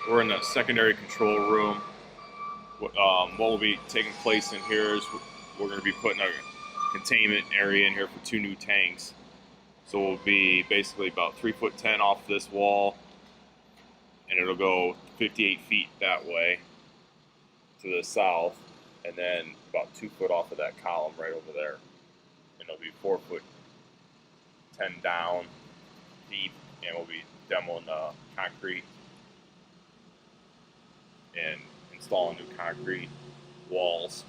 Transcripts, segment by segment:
We're in the secondary control room. What will be taking place in here is we're going to be putting a containment area in here for 2 new tanks. So we'll be basically about 3'10" off this wall, and it'll go 58 feet that way to the south, and then about 2 foot off of that column right over there. And it'll be 4'10" down deep, and we'll be demoing the concrete and installing new concrete walls.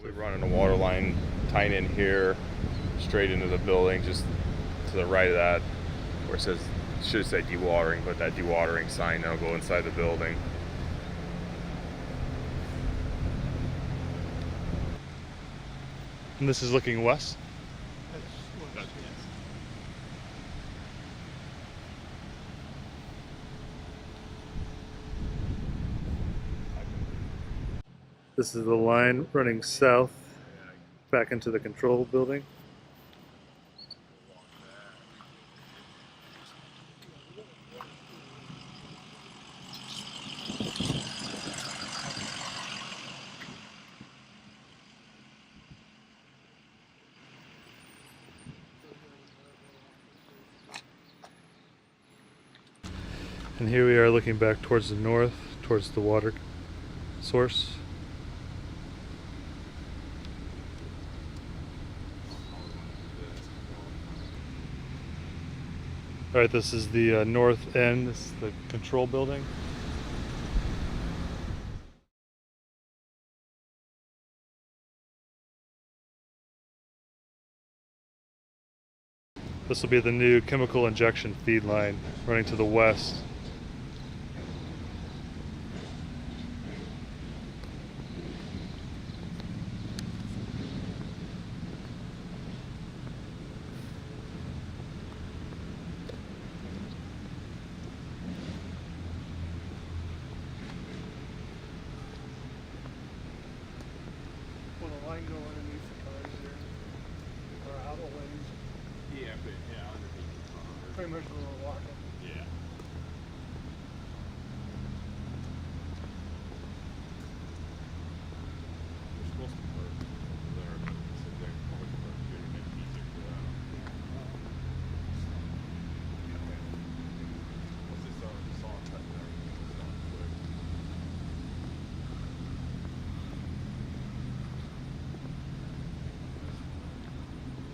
We'll be running a water line tying in here straight into the building, just to the right of that, where it says, should say dewatering, but that dewatering sign now go inside the building. And this is looking west? This is the line running south back into the control building. And here we are looking back towards the north, towards the water source. Alright, this is the north end, this is the control building. This will be the new chemical injection feed line running to the west. Line go underneath the cars there, or out of lanes. Yeah, but yeah, underneath the car. Pretty much where we're walking. Yeah. We're supposed to park over there, but sit there, always park here to make it easier for that. What's this saw cut there? Quick.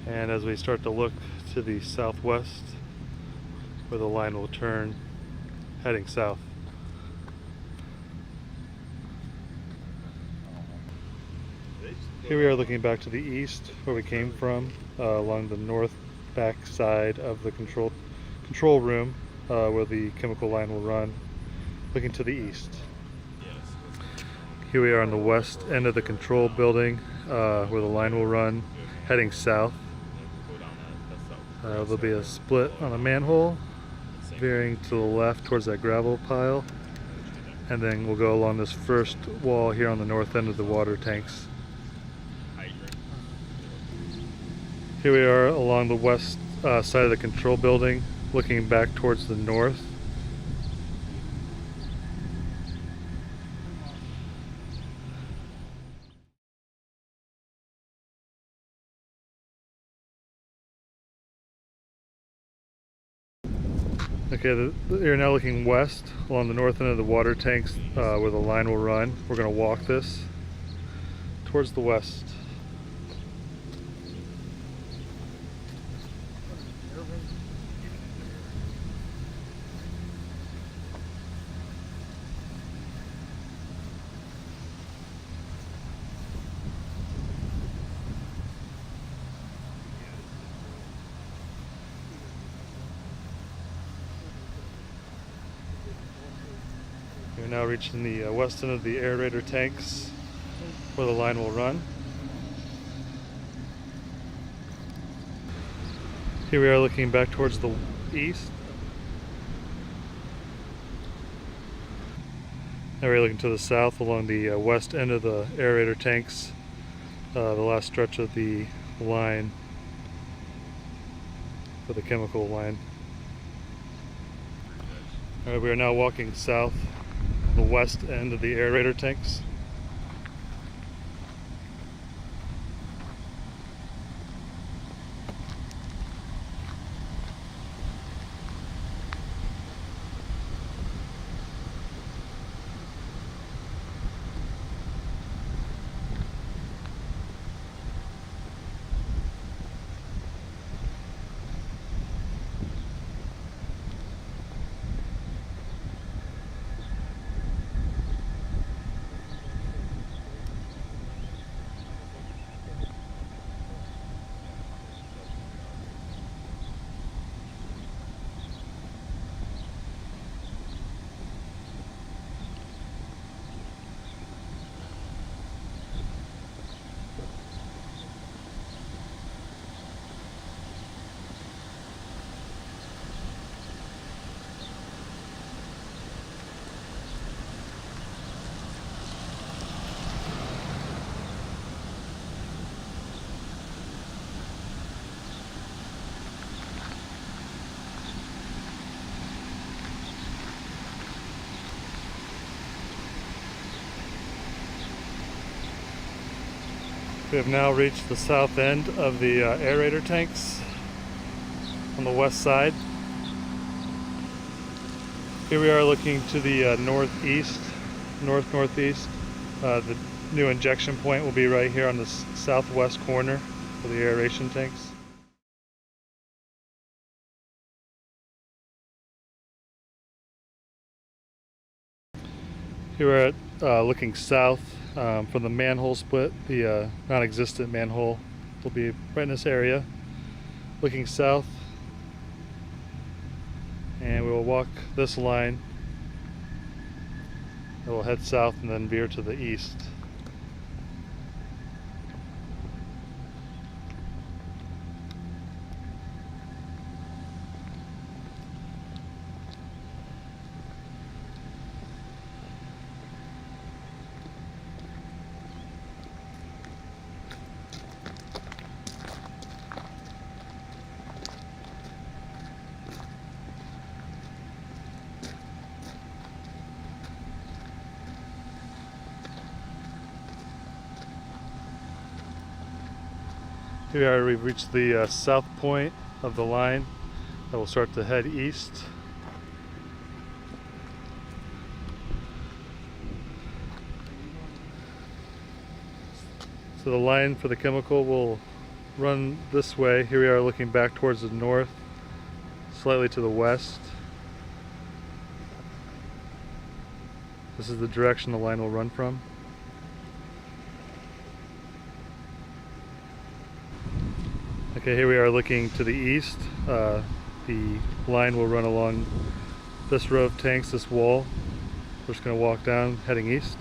And as we start to look to the southwest, where the line will turn, heading south. Here we are looking back to the east, where we came from, along the north back side of the control room, where the chemical line will run, looking to the east. Here we are on the west end of the control building, where the line will run, heading south. There'll be a split on a manhole, veering to the left towards that gravel pile, and then we'll go along this first wall here on the north end of the water tanks. Here we are along the west side of the control building, looking back towards the north. Okay, you're now looking west along the north end of the water tanks where the line will run. We're going to walk this towards the west. now reaching the west end of the aerator tanks where the line will run. Here we are looking back towards the east. Now we're looking to the south along the west end of the aerator tanks, the last stretch of the line for the chemical line. Alright, we are now walking south, the west end of the aerator tanks. We have now reached the south end of the aerator tanks on the west side. Here we are looking to the northeast. The new injection point will be right here on the southwest corner of the aeration tanks. Here we're looking south from the manhole split. The non-existent manhole will be right in this area. Looking south, and we will walk this line. It will head south and then veer to the east. Here we've reached the south point of the line that will start to head east. So the line for the chemical will run this way. Here we are looking back towards the north, slightly to the west. This is the direction the line will run from. Okay, here we are looking to the east. The line will run along this row of tanks, this wall. We're just going to walk down, heading east.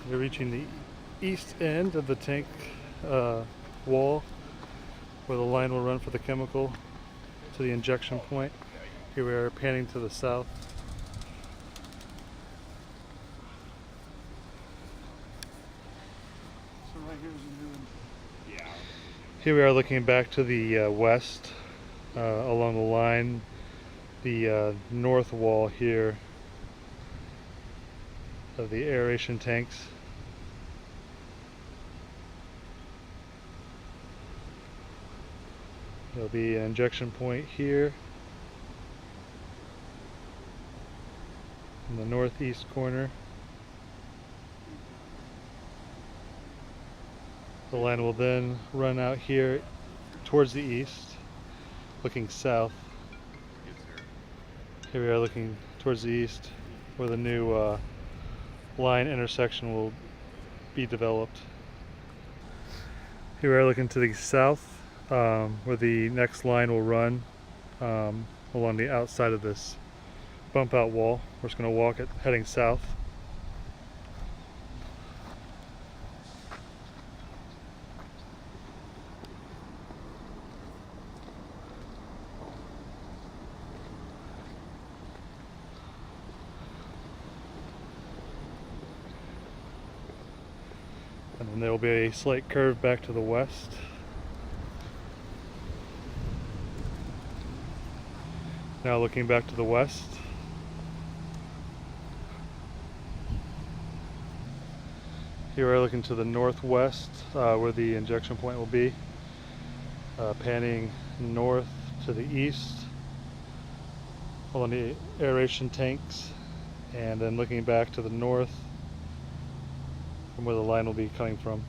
We're reaching the east end of the tank wall where the line will run for the chemical to the injection point. Here we are panning to the south. So right here is a new one. Yeah. Here we are looking back to the west along the line, the north wall here of the aeration tanks. There'll be an injection point here in the northeast corner. The line will then run out here towards the east, looking south. Here we are looking towards the east, where the new line intersection will be developed. Here we are looking to the south, where the next line will run along the outside of this bump out wall. We're just going to walk it heading south. And then there will be a slight curve back to the west. Now looking back to the west. Here we're looking to the northwest, where the injection point will be. Panning north to the east along the aeration tanks, and then looking back to the north from where the line will be coming from.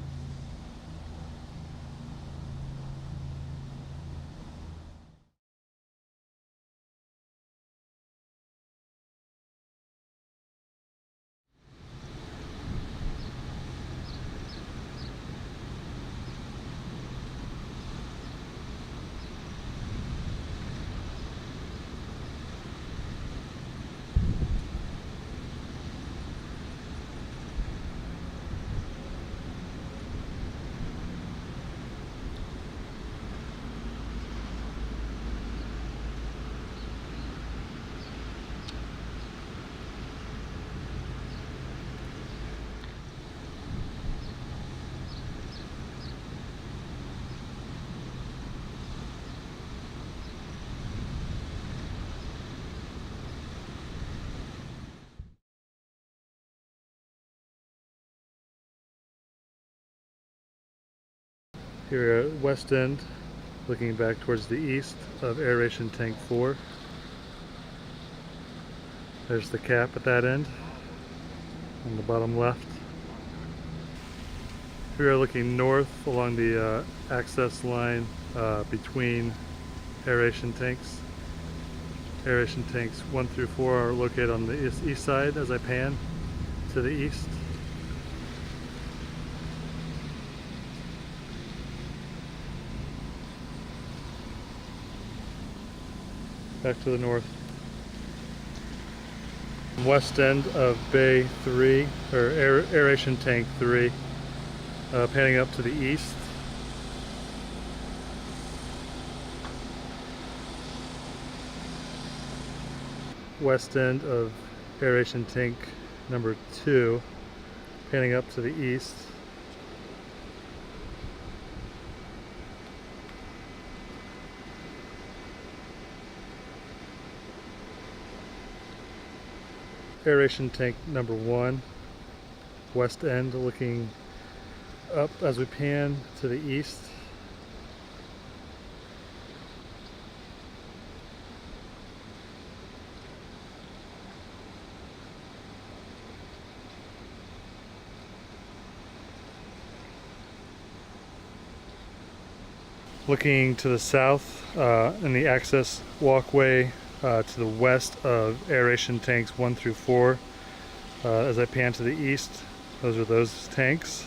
Here we are at west end, looking back towards the east of aeration tank 4. There's the cap at that end, on the bottom left. We are looking north along the access line between aeration tanks. Aeration tanks 1 through 4 are located on the east side as I pan to the east. Back to the north. West end of Bay 3, or aeration tank 3, panning up to the east. West end of aeration tank number 2, panning up to the east. Aeration tank number 1, west end, looking up as we pan to the east. Looking to the south in the access walkway to the west of aeration tanks 1 through 4. As I pan to the east, those are those tanks.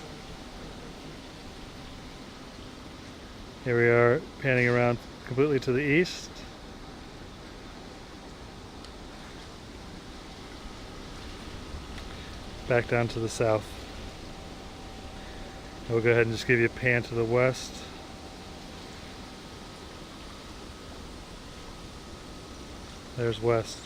Here we are panning around completely to the east. Back down to the south. We'll go ahead and just give you a pan to the west. There's west.